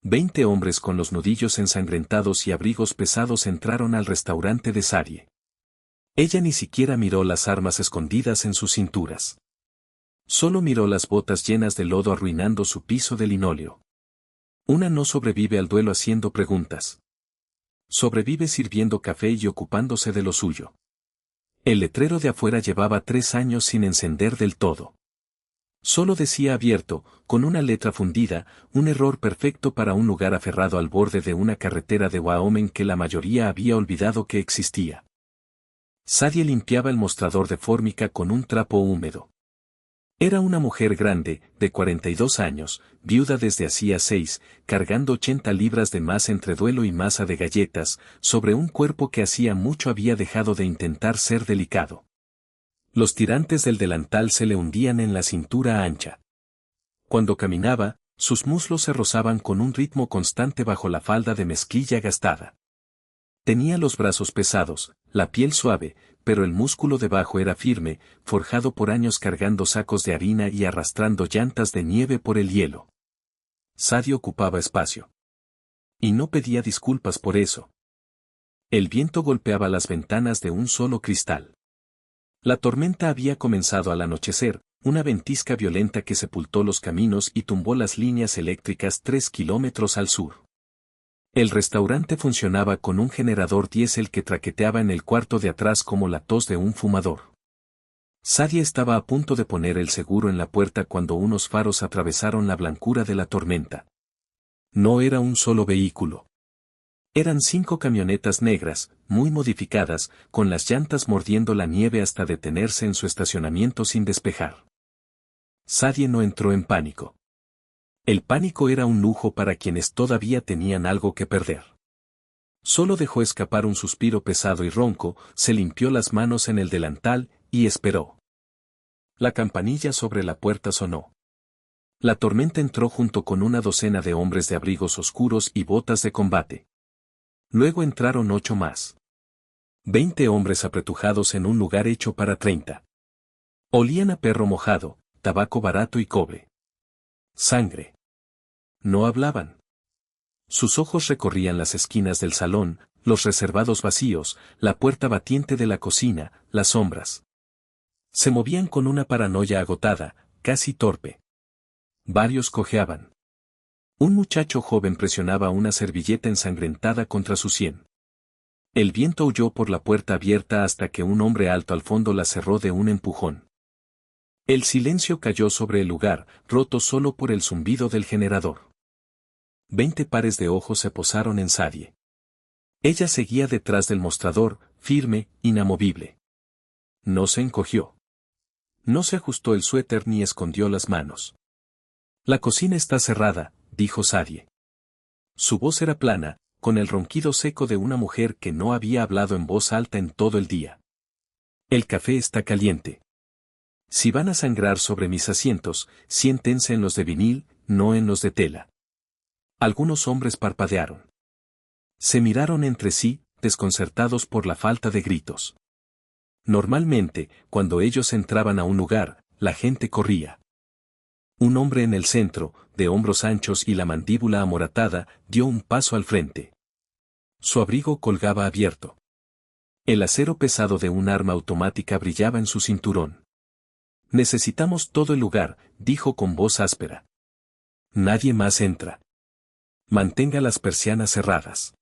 20 hombres con los nudillos ensangrentados y abrigos pesados entraron al restaurante de Sadie. Ella ni siquiera miró las armas escondidas en sus cinturas. Solo miró las botas llenas de lodo arruinando su piso de linóleo. Una no sobrevive al duelo haciendo preguntas. Sobrevive sirviendo café y ocupándose de lo suyo. El letrero de afuera llevaba 3 años sin encender del todo. Solo decía abierto, con una letra fundida, un error perfecto para un lugar aferrado al borde de una carretera de Wyoming que la mayoría había olvidado que existía. Sadie limpiaba el mostrador de fórmica con un trapo húmedo. Era una mujer grande, de 42 años, viuda desde hacía 6, cargando 80 libras de masa entre duelo y masa de galletas, sobre un cuerpo que hacía mucho había dejado de intentar ser delicado. Los tirantes del delantal se le hundían en la cintura ancha. Cuando caminaba, sus muslos se rozaban con un ritmo constante bajo la falda de mezclilla gastada. Tenía los brazos pesados, la piel suave, pero el músculo debajo era firme, forjado por años cargando sacos de harina y arrastrando llantas de nieve por el hielo. Sadie ocupaba espacio. Y no pedía disculpas por eso. El viento golpeaba las ventanas de un solo cristal. La tormenta había comenzado al anochecer, una ventisca violenta que sepultó los caminos y tumbó las líneas eléctricas 3 kilómetros al sur. El restaurante funcionaba con un generador diésel que traqueteaba en el cuarto de atrás como la tos de un fumador. Sadie estaba a punto de poner el seguro en la puerta cuando unos faros atravesaron la blancura de la tormenta. No era un solo vehículo. Eran 5 camionetas negras, muy modificadas, con las llantas mordiendo la nieve hasta detenerse en su estacionamiento sin despejar. Sadie no entró en pánico. El pánico era un lujo para quienes todavía tenían algo que perder. Solo dejó escapar un suspiro pesado y ronco, se limpió las manos en el delantal, y esperó. La campanilla sobre la puerta sonó. La tormenta entró junto con una docena de hombres de abrigos oscuros y botas de combate. Luego entraron 8 más. 20 hombres apretujados en un lugar hecho para 30. Olían a perro mojado, tabaco barato y cobre. Sangre. No hablaban. Sus ojos recorrían las esquinas del salón, los reservados vacíos, la puerta batiente de la cocina, las sombras. Se movían con una paranoia agotada, casi torpe. Varios cojeaban. Un muchacho joven presionaba una servilleta ensangrentada contra su sien. El viento huyó por la puerta abierta hasta que un hombre alto al fondo la cerró de un empujón. El silencio cayó sobre el lugar, roto solo por el zumbido del generador. 20 pares de ojos se posaron en Sadie. Ella seguía detrás del mostrador, firme, inamovible. No se encogió. No se ajustó el suéter ni escondió las manos. La cocina está cerrada, dijo Sadie. Su voz era plana, con el ronquido seco de una mujer que no había hablado en voz alta en todo el día. El café está caliente. Si van a sangrar sobre mis asientos, siéntense en los de vinil, no en los de tela. Algunos hombres parpadearon. Se miraron entre sí, desconcertados por la falta de gritos. Normalmente, cuando ellos entraban a un lugar, la gente corría. Un hombre en el centro, de hombros anchos y la mandíbula amoratada, dio un paso al frente. Su abrigo colgaba abierto. El acero pesado de un arma automática brillaba en su cinturón. Necesitamos todo el lugar, dijo con voz áspera. Nadie más entra. Mantenga las persianas cerradas.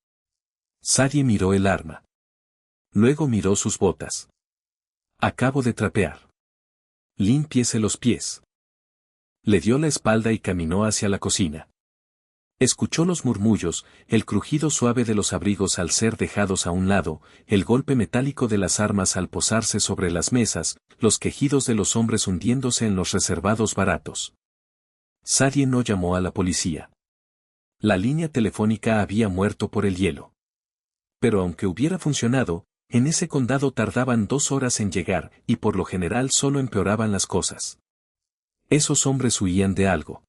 Sadie miró el arma. Luego miró sus botas. Acabo de trapear. Límpiese los pies. Le dio la espalda y caminó hacia la cocina. Escuchó los murmullos, el crujido suave de los abrigos al ser dejados a un lado, el golpe metálico de las armas al posarse sobre las mesas, los quejidos de los hombres hundiéndose en los reservados baratos. Sadie no llamó a la policía. La línea telefónica había muerto por el hielo. Pero aunque hubiera funcionado, en ese condado tardaban 2 horas en llegar y por lo general solo empeoraban las cosas. Esos hombres huían de algo.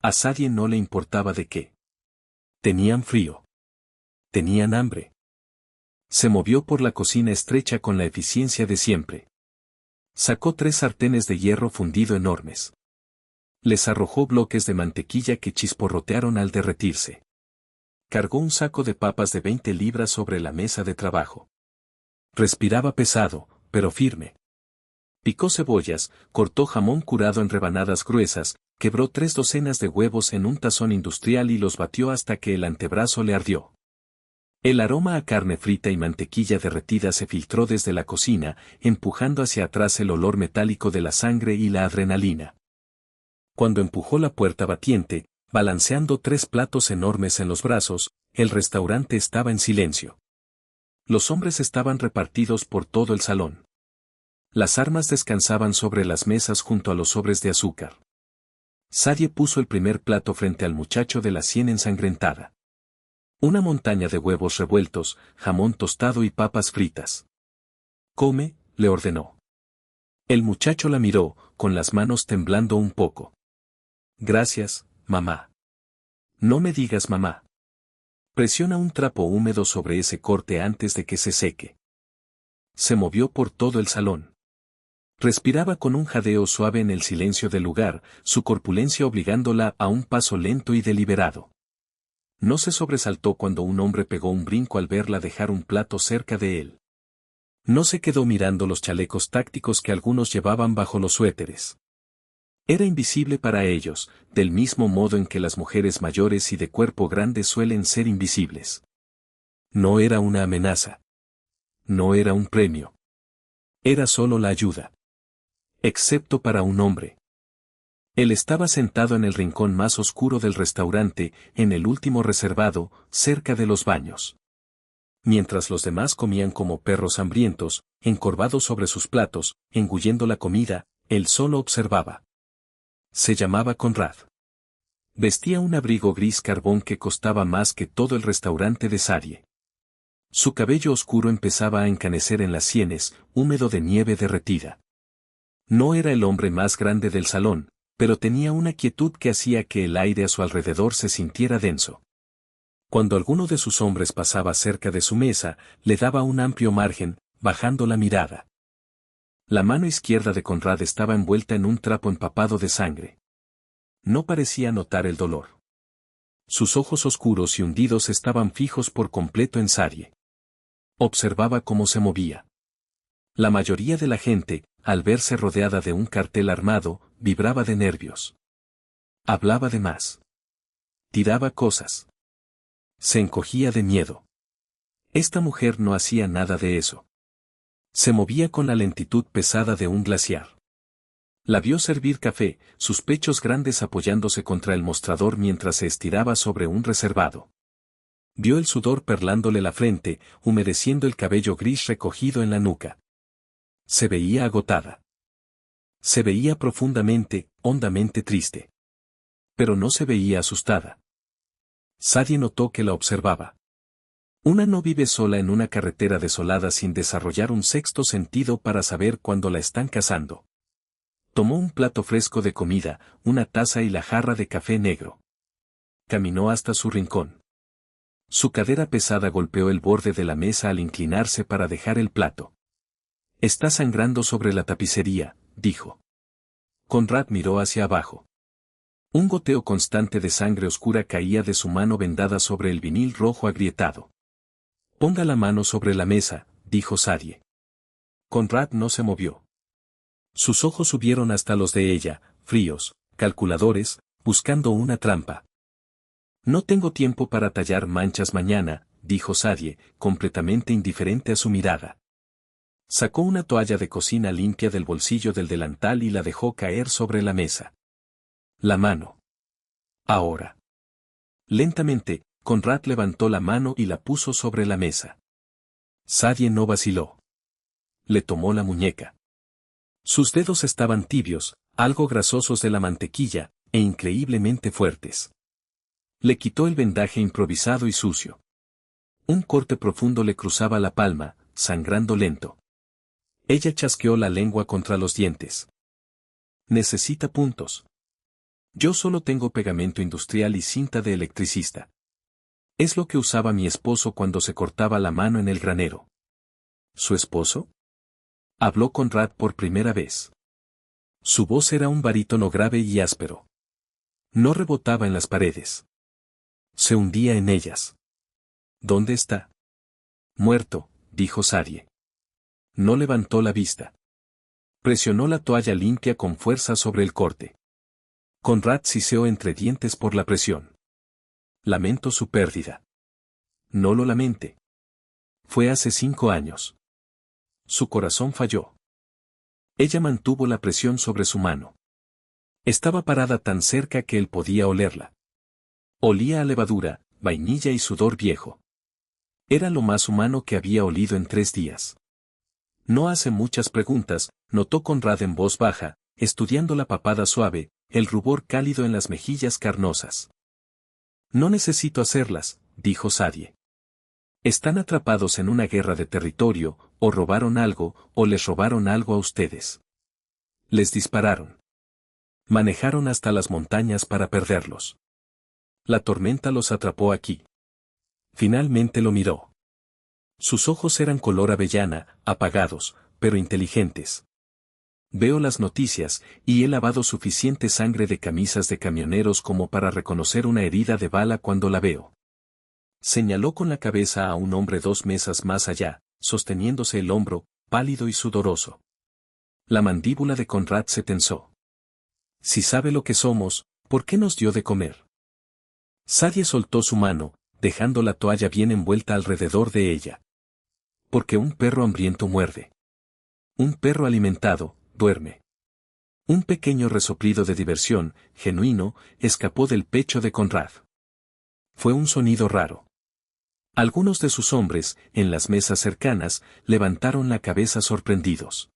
A Sadie no le importaba de qué. Tenían frío. Tenían hambre. Se movió por la cocina estrecha con la eficiencia de siempre. Sacó 3 sartenes de hierro fundido enormes. Les arrojó bloques de mantequilla que chisporrotearon al derretirse. Cargó un saco de papas de 20 libras sobre la mesa de trabajo. Respiraba pesado, pero firme. Picó cebollas, cortó jamón curado en rebanadas gruesas, quebró 3 docenas de huevos en un tazón industrial y los batió hasta que el antebrazo le ardió. El aroma a carne frita y mantequilla derretida se filtró desde la cocina, empujando hacia atrás el olor metálico de la sangre y la adrenalina. Cuando empujó la puerta batiente, balanceando 3 platos enormes en los brazos, el restaurante estaba en silencio. Los hombres estaban repartidos por todo el salón. Las armas descansaban sobre las mesas junto a los sobres de azúcar. Sadie puso el primer plato frente al muchacho de la sien ensangrentada. Una montaña de huevos revueltos, jamón tostado y papas fritas. «Come», le ordenó. El muchacho la miró, con las manos temblando un poco. «Gracias, mamá». «No me digas mamá». Presiona un trapo húmedo sobre ese corte antes de que se seque. Se movió por todo el salón. Respiraba con un jadeo suave en el silencio del lugar, su corpulencia obligándola a un paso lento y deliberado. No se sobresaltó cuando un hombre pegó un brinco al verla dejar un plato cerca de él. No se quedó mirando los chalecos tácticos que algunos llevaban bajo los suéteres. Era invisible para ellos, del mismo modo en que las mujeres mayores y de cuerpo grande suelen ser invisibles. No era una amenaza. No era un premio. Era solo la ayuda. Excepto para un hombre. Él estaba sentado en el rincón más oscuro del restaurante, en el último reservado, cerca de los baños. Mientras los demás comían como perros hambrientos, encorvados sobre sus platos, engullendo la comida, él solo observaba. Se llamaba Conrad. Vestía un abrigo gris carbón que costaba más que todo el restaurante de Sadie. Su cabello oscuro empezaba a encanecer en las sienes, húmedo de nieve derretida. No era el hombre más grande del salón, pero tenía una quietud que hacía que el aire a su alrededor se sintiera denso. Cuando alguno de sus hombres pasaba cerca de su mesa, le daba un amplio margen, bajando la mirada. La mano izquierda de Conrad estaba envuelta en un trapo empapado de sangre. No parecía notar el dolor. Sus ojos oscuros y hundidos estaban fijos por completo en Sadie. Observaba cómo se movía. La mayoría de la gente, al verse rodeada de un cartel armado, vibraba de nervios. Hablaba de más. Tiraba cosas. Se encogía de miedo. Esta mujer no hacía nada de eso. Se movía con la lentitud pesada de un glaciar. La vio servir café, sus pechos grandes apoyándose contra el mostrador mientras se estiraba sobre un reservado. Vio el sudor perlándole la frente, humedeciendo el cabello gris recogido en la nuca. Se veía agotada. Se veía profundamente, hondamente triste. Pero no se veía asustada. Sadie notó que la observaba. Una no vive sola en una carretera desolada sin desarrollar un sexto sentido para saber cuándo la están cazando. Tomó un plato fresco de comida, una taza y la jarra de café negro. Caminó hasta su rincón. Su cadera pesada golpeó el borde de la mesa al inclinarse para dejar el plato. «Está sangrando sobre la tapicería», dijo. Conrad miró hacia abajo. Un goteo constante de sangre oscura caía de su mano vendada sobre el vinil rojo agrietado. «Ponga la mano sobre la mesa», dijo Sadie. Conrad no se movió. Sus ojos subieron hasta los de ella, fríos, calculadores, buscando una trampa. «No tengo tiempo para tallar manchas mañana», dijo Sadie, completamente indiferente a su mirada. Sacó una toalla de cocina limpia del bolsillo del delantal y la dejó caer sobre la mesa. «La mano. Ahora». Lentamente, Conrad levantó la mano y la puso sobre la mesa. Sadie no vaciló. Le tomó la muñeca. Sus dedos estaban tibios, algo grasosos de la mantequilla, e increíblemente fuertes. Le quitó el vendaje improvisado y sucio. Un corte profundo le cruzaba la palma, sangrando lento. Ella chasqueó la lengua contra los dientes. «Necesita puntos. Yo solo tengo pegamento industrial y cinta de electricista. Es lo que usaba mi esposo cuando se cortaba la mano en el granero». «¿Su esposo?», habló Conrad por primera vez. Su voz era un barítono grave y áspero. No rebotaba en las paredes. Se hundía en ellas. ¿Dónde está? Muerto, dijo Sadie. No levantó la vista. Presionó la toalla limpia con fuerza sobre el corte. Conrad siseó entre dientes por la presión. Lamento su pérdida. No lo lamente. Fue hace 5 años. Su corazón falló. Ella mantuvo la presión sobre su mano. Estaba parada tan cerca que él podía olerla. Olía a levadura, vainilla y sudor viejo. Era lo más humano que había olido en 3 días. No hace muchas preguntas, notó Conrad en voz baja, estudiando la papada suave, el rubor cálido en las mejillas carnosas. No necesito hacerlas, dijo Sadie. Están atrapados en una guerra de territorio, o robaron algo, o les robaron algo a ustedes. Les dispararon. Manejaron hasta las montañas para perderlos. La tormenta los atrapó aquí. Finalmente lo miró. Sus ojos eran color avellana, apagados, pero inteligentes. Veo las noticias, y he lavado suficiente sangre de camisas de camioneros como para reconocer una herida de bala cuando la veo. Señaló con la cabeza a un hombre 2 mesas más allá, sosteniéndose el hombro, pálido y sudoroso. La mandíbula de Conrad se tensó. Si sabe lo que somos, ¿por qué nos dio de comer? Sadie soltó su mano, dejando la toalla bien envuelta alrededor de ella. Porque un perro hambriento muerde. Un perro alimentado, duerme. Un pequeño resoplido de diversión, genuino, escapó del pecho de Conrad. Fue un sonido raro. Algunos de sus hombres, en las mesas cercanas, levantaron la cabeza sorprendidos.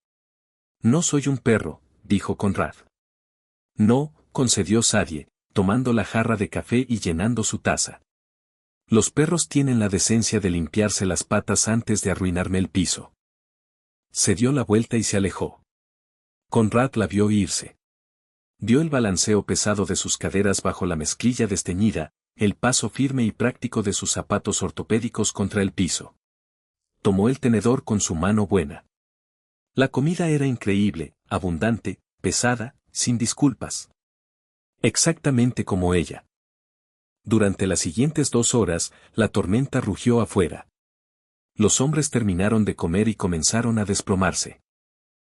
No soy un perro, dijo Conrad. No, concedió Sadie, tomando la jarra de café y llenando su taza. Los perros tienen la decencia de limpiarse las patas antes de arruinarme el piso. Se dio la vuelta y se alejó. Conrad la vio irse. Vio el balanceo pesado de sus caderas bajo la mezclilla desteñida, el paso firme y práctico de sus zapatos ortopédicos contra el piso. Tomó el tenedor con su mano buena. La comida era increíble, abundante, pesada, sin disculpas. Exactamente como ella. Durante las siguientes 2 horas, la tormenta rugió afuera. Los hombres terminaron de comer y comenzaron a desplomarse.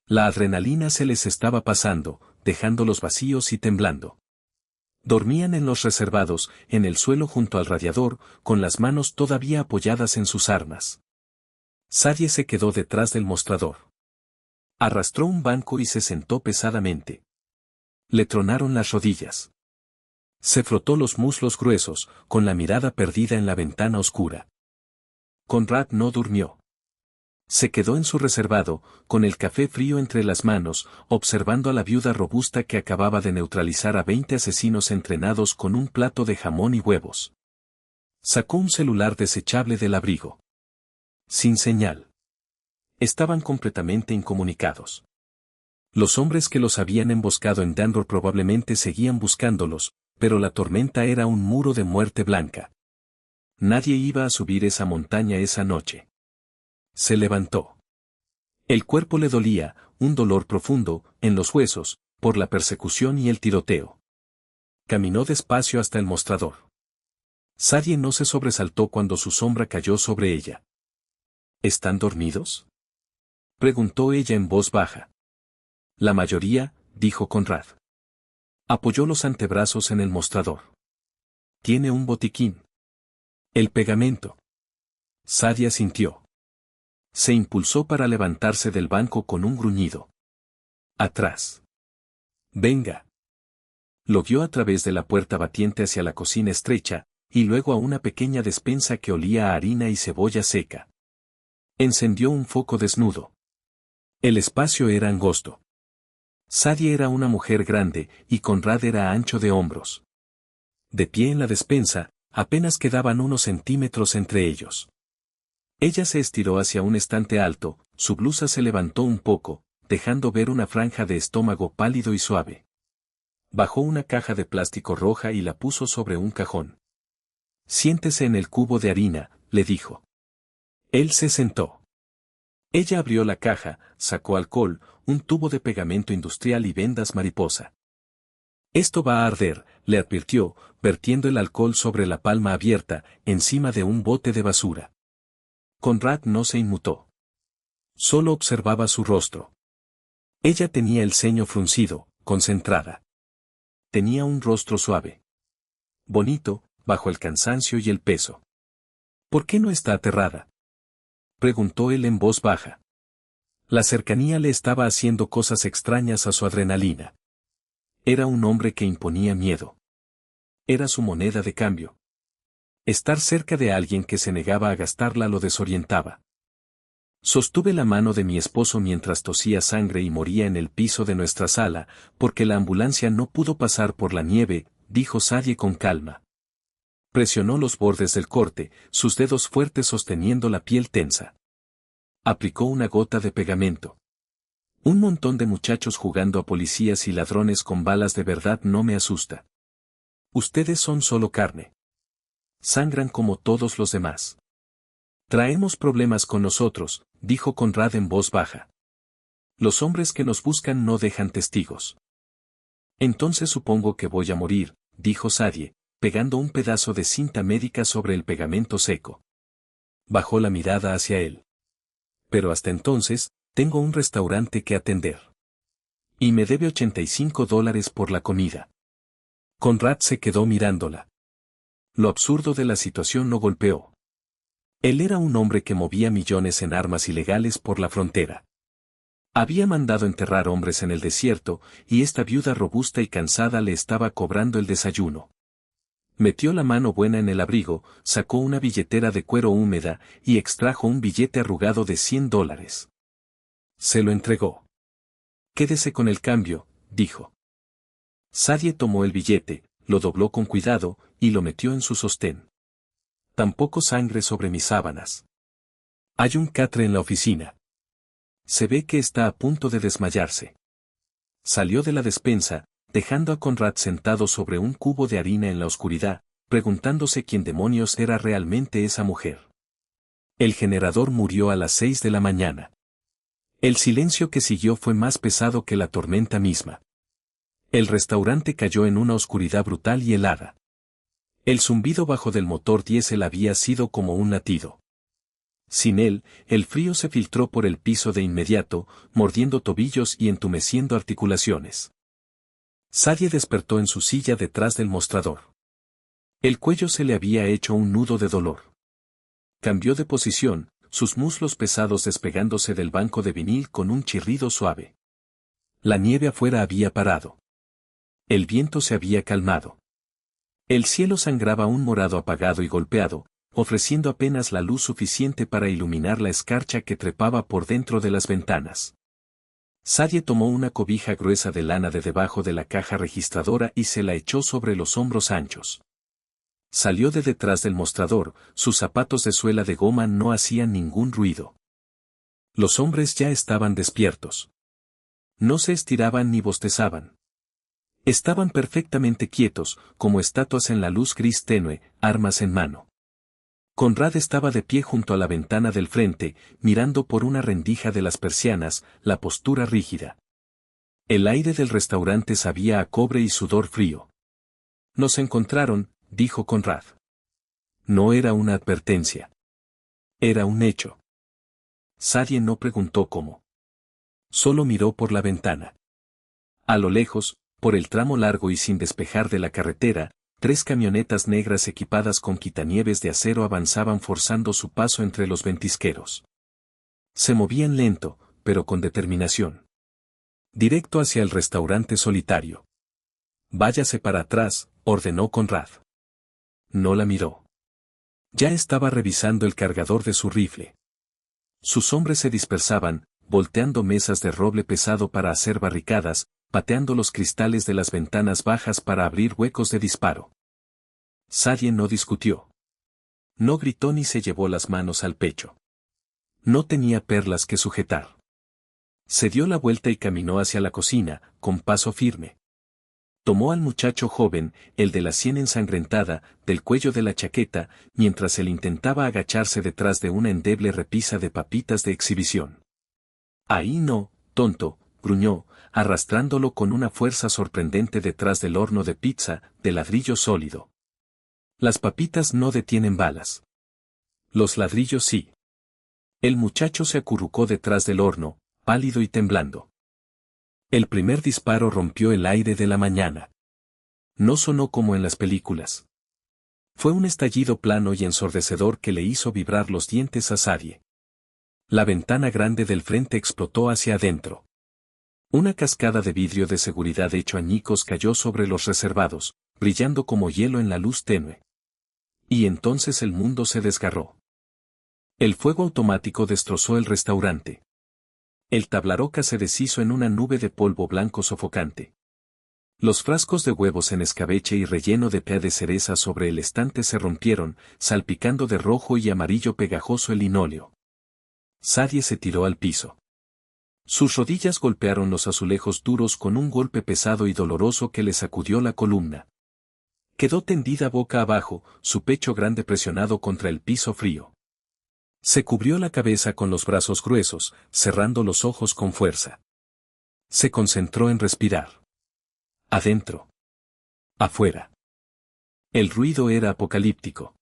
La adrenalina se les estaba pasando, dejándolos vacíos y temblando. Dormían en los reservados, en el suelo junto al radiador, con las manos todavía apoyadas en sus armas. Sadie se quedó detrás del mostrador. Arrastró un banco y se sentó pesadamente. Le tronaron las rodillas. Se frotó los muslos gruesos, con la mirada perdida en la ventana oscura. Conrad no durmió. Se quedó en su reservado, con el café frío entre las manos, observando a la viuda robusta que acababa de neutralizar a 20 asesinos entrenados con un plato de jamón y huevos. Sacó un celular desechable del abrigo. Sin señal. Estaban completamente incomunicados. Los hombres que los habían emboscado en Danror probablemente seguían buscándolos, pero la tormenta era un muro de muerte blanca. Nadie iba a subir esa montaña esa noche. Se levantó. El cuerpo le dolía, un dolor profundo, en los huesos, por la persecución y el tiroteo. Caminó despacio hasta el mostrador. Sadie no se sobresaltó cuando su sombra cayó sobre ella. ¿Están dormidos?, preguntó ella en voz baja. La mayoría, dijo Conrad. Apoyó los antebrazos en el mostrador. Tiene un botiquín. El pegamento. Sadie asintió. Se impulsó para levantarse del banco con un gruñido. Atrás. Venga. Lo guió a través de la puerta batiente hacia la cocina estrecha, y luego a una pequeña despensa que olía a harina y cebolla seca. Encendió un foco desnudo. El espacio era angosto. Sadie era una mujer grande, y Conrad era ancho de hombros. De pie en la despensa, apenas quedaban unos centímetros entre ellos. Ella se estiró hacia un estante alto, su blusa se levantó un poco, dejando ver una franja de estómago pálido y suave. Bajó una caja de plástico roja y la puso sobre un cajón. Siéntese en el cubo de harina, le dijo. Él se sentó. Ella abrió la caja, sacó alcohol, un tubo de pegamento industrial y vendas mariposa. Esto va a arder, le advirtió, vertiendo el alcohol sobre la palma abierta, encima de un bote de basura. Conrad no se inmutó. Solo observaba su rostro. Ella tenía el ceño fruncido, concentrada. Tenía un rostro suave. Bonito, bajo el cansancio y el peso. ¿Por qué no está aterrada?, preguntó él en voz baja. La cercanía le estaba haciendo cosas extrañas a su adrenalina. Era un hombre que imponía miedo. Era su moneda de cambio. Estar cerca de alguien que se negaba a gastarla lo desorientaba. Sostuve la mano de mi esposo mientras tosía sangre y moría en el piso de nuestra sala, porque la ambulancia no pudo pasar por la nieve, dijo Sadie con calma. Presionó los bordes del corte, sus dedos fuertes sosteniendo la piel tensa. Aplicó una gota de pegamento. Un montón de muchachos jugando a policías y ladrones con balas de verdad no me asusta. Ustedes son solo carne. Sangran como todos los demás. Traemos problemas con nosotros, dijo Conrad en voz baja. Los hombres que nos buscan no dejan testigos. Entonces supongo que voy a morir, dijo Sadie, pegando un pedazo de cinta médica sobre el pegamento seco. Bajó la mirada hacia él. Pero hasta entonces, tengo un restaurante que atender. Y me debe $85 por la comida. Conrad se quedó mirándola. Lo absurdo de la situación lo golpeó. Él era un hombre que movía millones en armas ilegales por la frontera. Había mandado enterrar hombres en el desierto, y esta viuda robusta y cansada le estaba cobrando el desayuno. Metió la mano buena en el abrigo, sacó una billetera de cuero húmeda, y extrajo un billete arrugado de $100. Se lo entregó. Quédese con el cambio, dijo. Sadie tomó el billete, lo dobló con cuidado, y lo metió en su sostén. Tampoco sangre sobre mis sábanas. Hay un catre en la oficina. Se ve que está a punto de desmayarse. Salió de la despensa, dejando a Conrad sentado sobre un cubo de harina en la oscuridad, preguntándose quién demonios era realmente esa mujer. El generador murió a las 6 de la mañana. El silencio que siguió fue más pesado que la tormenta misma. El restaurante cayó en una oscuridad brutal y helada. El zumbido bajo del motor diésel había sido como un latido. Sin él, el frío se filtró por el piso de inmediato, mordiendo tobillos y entumeciendo articulaciones. Sadie despertó en su silla detrás del mostrador. El cuello se le había hecho un nudo de dolor. Cambió de posición, sus muslos pesados despegándose del banco de vinil con un chirrido suave. La nieve afuera había parado. El viento se había calmado. El cielo sangraba un morado apagado y golpeado, ofreciendo apenas la luz suficiente para iluminar la escarcha que trepaba por dentro de las ventanas. Sadie tomó una cobija gruesa de lana de debajo de la caja registradora y se la echó sobre los hombros anchos. Salió de detrás del mostrador, sus zapatos de suela de goma no hacían ningún ruido. Los hombres ya estaban despiertos. No se estiraban ni bostezaban. Estaban perfectamente quietos, como estatuas en la luz gris tenue, armas en mano. Conrad estaba de pie junto a la ventana del frente, mirando por una rendija de las persianas, la postura rígida. El aire del restaurante sabía a cobre y sudor frío. Nos encontraron, dijo Conrad. No era una advertencia. Era un hecho. Sadie no preguntó cómo. Solo miró por la ventana. A lo lejos, por el tramo largo y sin despejar de la carretera, 3 camionetas negras equipadas con quitanieves de acero avanzaban forzando su paso entre los ventisqueros. Se movían lento, pero con determinación. Directo hacia el restaurante solitario. Váyase para atrás, ordenó Conrad. No la miró. Ya estaba revisando el cargador de su rifle. Sus hombres se dispersaban, volteando mesas de roble pesado para hacer barricadas, pateando los cristales de las ventanas bajas para abrir huecos de disparo. Sadie no discutió. No gritó ni se llevó las manos al pecho. No tenía perlas que sujetar. Se dio la vuelta y caminó hacia la cocina, con paso firme. Tomó al muchacho joven, el de la sien ensangrentada, del cuello de la chaqueta, mientras él intentaba agacharse detrás de una endeble repisa de papitas de exhibición. Ahí no, tonto, gruñó, arrastrándolo con una fuerza sorprendente detrás del horno de pizza, de ladrillo sólido. Las papitas no detienen balas. Los ladrillos sí. El muchacho se acurrucó detrás del horno, pálido y temblando. El primer disparo rompió el aire de la mañana. No sonó como en las películas. Fue un estallido plano y ensordecedor que le hizo vibrar los dientes a Sadie. La ventana grande del frente explotó hacia adentro. Una cascada de vidrio de seguridad hecho añicos cayó sobre los reservados, brillando como hielo en la luz tenue. Y entonces el mundo se desgarró. El fuego automático destrozó el restaurante. El tablaroca se deshizo en una nube de polvo blanco sofocante. Los frascos de huevos en escabeche y relleno de pea de cereza sobre el estante se rompieron, salpicando de rojo y amarillo pegajoso el linóleo. Sadie se tiró al piso. Sus rodillas golpearon los azulejos duros con un golpe pesado y doloroso que le sacudió la columna. Quedó tendida boca abajo, su pecho grande presionado contra el piso frío. Se cubrió la cabeza con los brazos gruesos, cerrando los ojos con fuerza. Se concentró en respirar. Adentro. Afuera. El ruido era apocalíptico.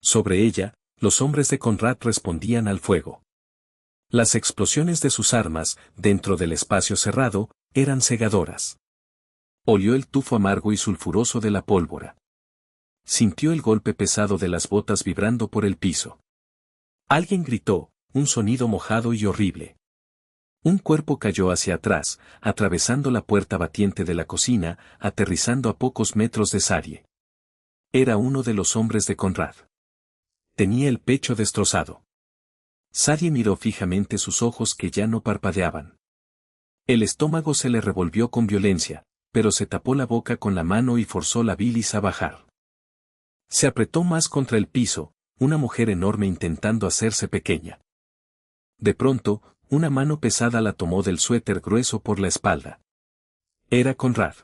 Sobre ella, los hombres de Conrad respondían al fuego. Las explosiones de sus armas, dentro del espacio cerrado, eran cegadoras. Olió el tufo amargo y sulfuroso de la pólvora. Sintió el golpe pesado de las botas vibrando por el piso. Alguien gritó, un sonido mojado y horrible. Un cuerpo cayó hacia atrás, atravesando la puerta batiente de la cocina, aterrizando a pocos metros de Sadie. Era uno de los hombres de Conrad. Tenía el pecho destrozado. Sadie miró fijamente sus ojos que ya no parpadeaban. El estómago se le revolvió con violencia, pero se tapó la boca con la mano y forzó la bilis a bajar. Se apretó más contra el piso, una mujer enorme intentando hacerse pequeña. De pronto, una mano pesada la tomó del suéter grueso por la espalda. Era Conrad.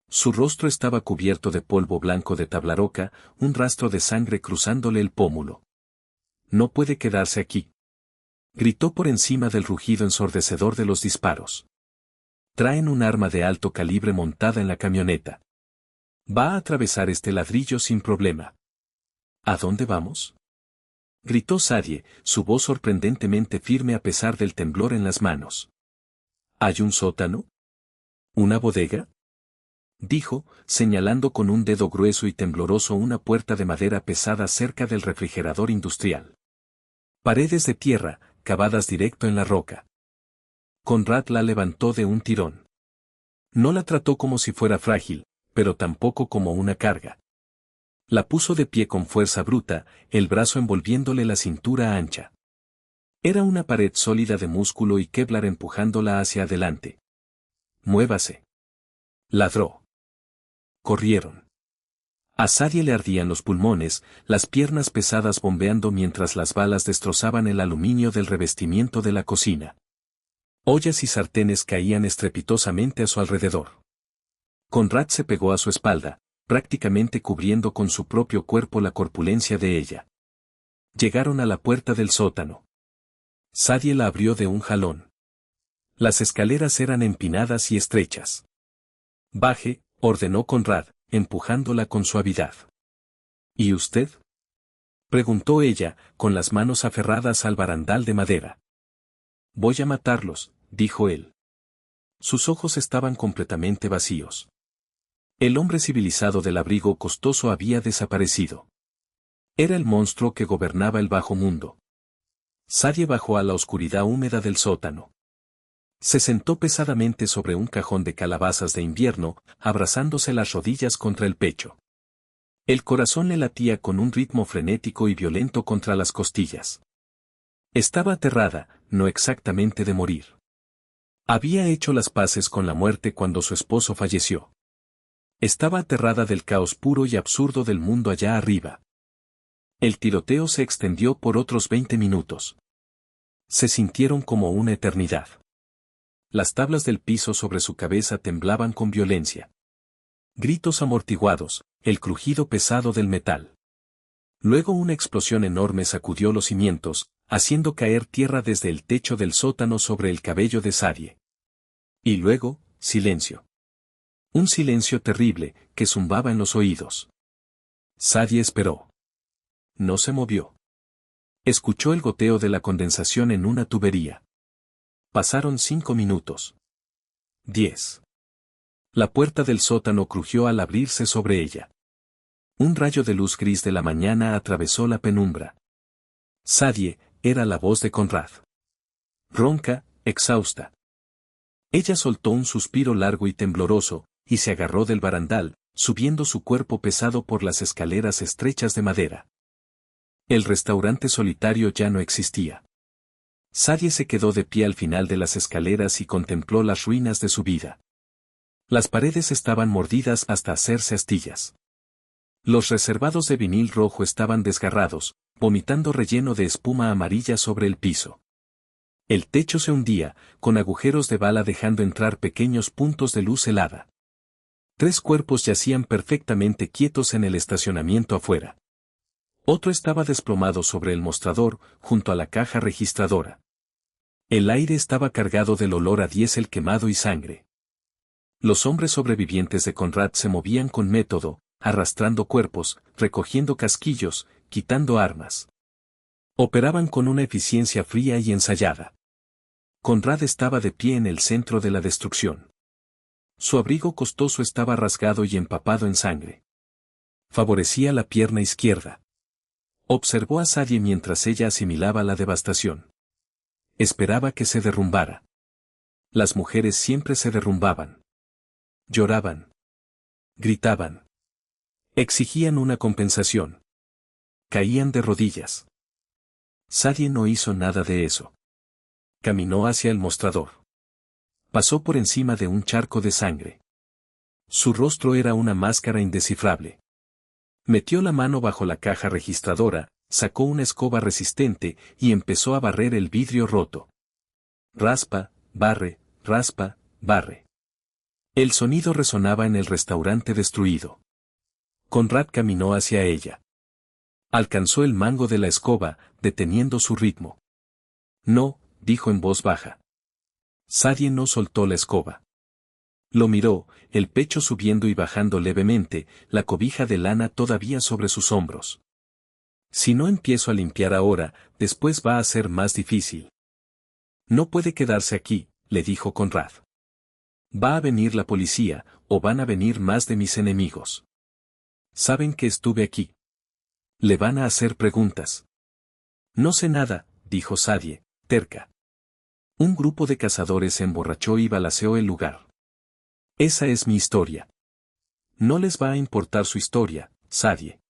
Su rostro estaba cubierto de polvo blanco de tablaroca, un rastro de sangre cruzándole el pómulo. No puede quedarse aquí. Gritó por encima del rugido ensordecedor de los disparos. Traen un arma de alto calibre montada en la camioneta. Va a atravesar este ladrillo sin problema. ¿A dónde vamos?, gritó Sadie, su voz sorprendentemente firme a pesar del temblor en las manos. ¿Hay un sótano? ¿Una bodega?, dijo, señalando con un dedo grueso y tembloroso una puerta de madera pesada cerca del refrigerador industrial. Paredes de tierra, cavadas directo en la roca. Conrad la levantó de un tirón. No la trató como si fuera frágil, pero tampoco como una carga. La puso de pie con fuerza bruta, el brazo envolviéndole la cintura ancha. Era una pared sólida de músculo y Kevlar empujándola hacia adelante. «Muévase», ladró. Corrieron. A Sadie le ardían los pulmones, las piernas pesadas bombeando mientras las balas destrozaban el aluminio del revestimiento de la cocina. Ollas y sartenes caían estrepitosamente a su alrededor. Conrad se pegó a su espalda, prácticamente cubriendo con su propio cuerpo la corpulencia de ella. Llegaron a la puerta del sótano. Sadie la abrió de un jalón. Las escaleras eran empinadas y estrechas. «Baje», ordenó Conrad, empujándola con suavidad. «¿Y usted?», preguntó ella, con las manos aferradas al barandal de madera. «Voy a matarlos», dijo él. Sus ojos estaban completamente vacíos. El hombre civilizado del abrigo costoso había desaparecido. Era el monstruo que gobernaba el bajo mundo. Sadie bajó a la oscuridad húmeda del sótano. Se sentó pesadamente sobre un cajón de calabazas de invierno, abrazándose las rodillas contra el pecho. El corazón le latía con un ritmo frenético y violento contra las costillas. Estaba aterrada, no exactamente de morir. Había hecho las paces con la muerte cuando su esposo falleció. Estaba aterrada del caos puro y absurdo del mundo allá arriba. El tiroteo se extendió por otros 20 minutos. Se sintieron como una eternidad. Las tablas del piso sobre su cabeza temblaban con violencia. Gritos amortiguados, el crujido pesado del metal. Luego una explosión enorme sacudió los cimientos, haciendo caer tierra desde el techo del sótano sobre el cabello de Sadie. Y luego, silencio. Un silencio terrible, que zumbaba en los oídos. Sadie esperó. No se movió. Escuchó el goteo de la condensación en una tubería. Pasaron 5 minutos. 10. La puerta del sótano crujió al abrirse sobre ella. Un rayo de luz gris de la mañana atravesó la penumbra. Sadie, era la voz de Conrad. Ronca, exhausta. Ella soltó un suspiro largo y tembloroso, y se agarró del barandal, subiendo su cuerpo pesado por las escaleras estrechas de madera. El restaurante solitario ya no existía. Sadie se quedó de pie al final de las escaleras y contempló las ruinas de su vida. Las paredes estaban mordidas hasta hacerse astillas. Los reservados de vinil rojo estaban desgarrados, vomitando relleno de espuma amarilla sobre el piso. El techo se hundía, con agujeros de bala dejando entrar pequeños puntos de luz helada. 3 cuerpos yacían perfectamente quietos en el estacionamiento afuera. Otro estaba desplomado sobre el mostrador, junto a la caja registradora. El aire estaba cargado del olor a diésel quemado y sangre. Los hombres sobrevivientes de Conrad se movían con método, arrastrando cuerpos, recogiendo casquillos, quitando armas. Operaban con una eficiencia fría y ensayada. Conrad estaba de pie en el centro de la destrucción. Su abrigo costoso estaba rasgado y empapado en sangre. Favorecía la pierna izquierda. Observó a Sadie mientras ella asimilaba la devastación. Esperaba que se derrumbara. Las mujeres siempre se derrumbaban. Lloraban. Gritaban. Exigían una compensación. Caían de rodillas. Sadie no hizo nada de eso. Caminó hacia el mostrador. Pasó por encima de un charco de sangre. Su rostro era una máscara indescifrable. Metió la mano bajo la caja registradora, sacó una escoba resistente y empezó a barrer el vidrio roto. Raspa, barre, raspa, barre. El sonido resonaba en el restaurante destruido. Conrad caminó hacia ella. Alcanzó el mango de la escoba, deteniendo su ritmo. No, dijo en voz baja. Sadie no soltó la escoba. Lo miró, el pecho subiendo y bajando levemente, la cobija de lana todavía sobre sus hombros. Si no empiezo a limpiar ahora, después va a ser más difícil. No puede quedarse aquí, le dijo Conrad. Va a venir la policía, o van a venir más de mis enemigos. Saben que estuve aquí. Le van a hacer preguntas. No sé nada, dijo Sadie, terca. Un grupo de cazadores se emborrachó y balaceó el lugar. Esa es mi historia. No les va a importar su historia, Sadie.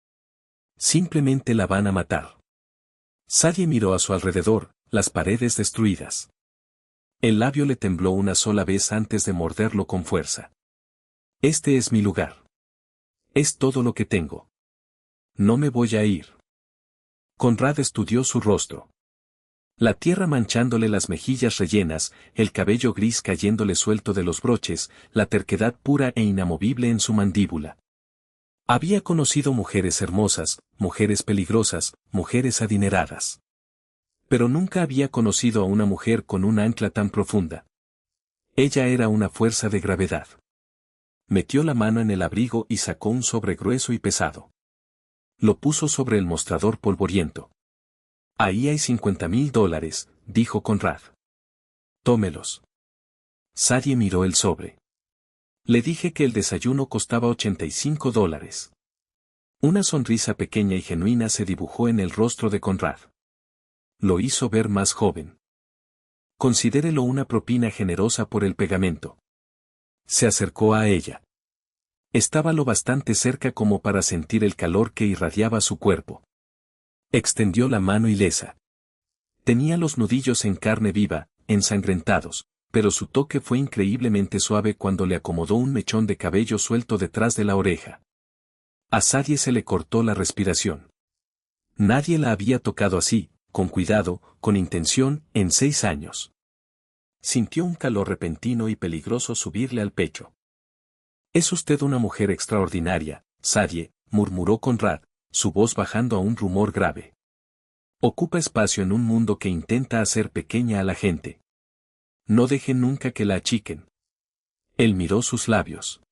Simplemente la van a matar. Sadie miró a su alrededor, las paredes destruidas. El labio le tembló una sola vez antes de morderlo con fuerza. Este es mi lugar. Es todo lo que tengo. No me voy a ir. Conrad estudió su rostro. La tierra manchándole las mejillas rellenas, el cabello gris cayéndole suelto de los broches, la terquedad pura e inamovible en su mandíbula. Había conocido mujeres hermosas, mujeres peligrosas, mujeres adineradas. Pero nunca había conocido a una mujer con un ancla tan profunda. Ella era una fuerza de gravedad. Metió la mano en el abrigo y sacó un sobre grueso y pesado. Lo puso sobre el mostrador polvoriento. Ahí hay $50,000, dijo Conrad. Tómelos. Sadie miró el sobre. Le dije que el desayuno costaba $85. Una sonrisa pequeña y genuina se dibujó en el rostro de Conrad. Lo hizo ver más joven. Considérelo una propina generosa por el pegamento. Se acercó a ella. Estaba lo bastante cerca como para sentir el calor que irradiaba su cuerpo. Extendió la mano ilesa. Tenía los nudillos en carne viva, ensangrentados, pero su toque fue increíblemente suave cuando le acomodó un mechón de cabello suelto detrás de la oreja. A Sadie se le cortó la respiración. Nadie la había tocado así, con cuidado, con intención, en 6 años. Sintió un calor repentino y peligroso subirle al pecho. Es usted una mujer extraordinaria, Sadie, murmuró Conrad, su voz bajando a un rumor grave. Ocupa espacio en un mundo que intenta hacer pequeña a la gente. No deje nunca que la achiquen. Él miró sus labios.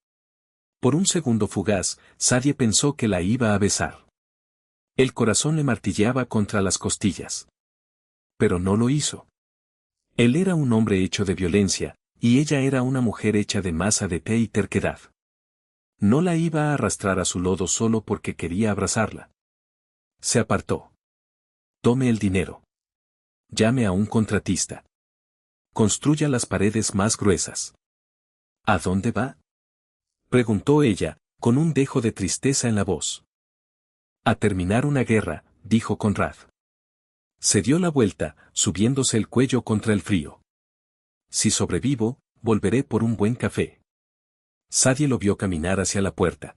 Por un segundo fugaz, Sadie pensó que la iba a besar. El corazón le martilleaba contra las costillas. Pero no lo hizo. Él era un hombre hecho de violencia, y ella era una mujer hecha de masa de té y terquedad. No la iba a arrastrar a su lodo solo porque quería abrazarla. Se apartó. Tome el dinero. Llame a un contratista. Construya las paredes más gruesas. ¿A dónde va? Preguntó ella, con un dejo de tristeza en la voz. A terminar una guerra, dijo Conrad. Se dio la vuelta, subiéndose el cuello contra el frío. Si sobrevivo, volveré por un buen café. Sadie lo vio caminar hacia la puerta.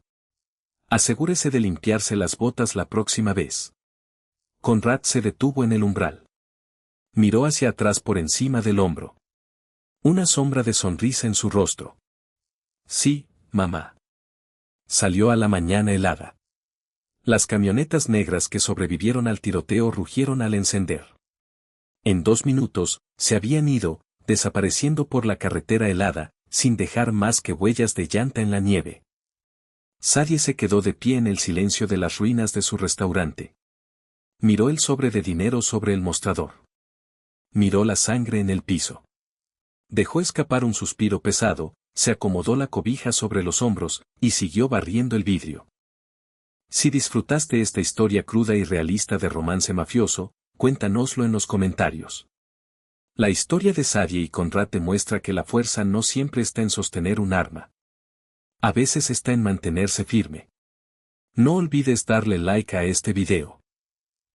Asegúrese de limpiarse las botas la próxima vez. Conrad se detuvo en el umbral. Miró hacia atrás por encima del hombro. Una sombra de sonrisa en su rostro. Sí, mamá. Salió a la mañana helada. Las camionetas negras que sobrevivieron al tiroteo rugieron al encender. En 2 minutos, se habían ido, desapareciendo por la carretera helada, sin dejar más que huellas de llanta en la nieve. Sadie se quedó de pie en el silencio de las ruinas de su restaurante. Miró el sobre de dinero sobre el mostrador. Miró la sangre en el piso. Dejó escapar un suspiro pesado, se acomodó la cobija sobre los hombros, y siguió barriendo el vidrio. Si disfrutaste esta historia cruda y realista de romance mafioso, cuéntanoslo en los comentarios. La historia de Sadie y Conrad demuestra que la fuerza no siempre está en sostener un arma. A veces está en mantenerse firme. No olvides darle like a este video.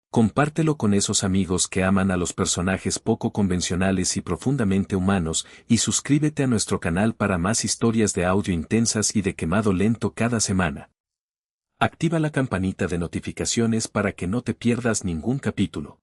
Compártelo con esos amigos que aman a los personajes poco convencionales y profundamente humanos, y suscríbete a nuestro canal para más historias de audio intensas y de quemado lento cada semana. Activa la campanita de notificaciones para que no te pierdas ningún capítulo.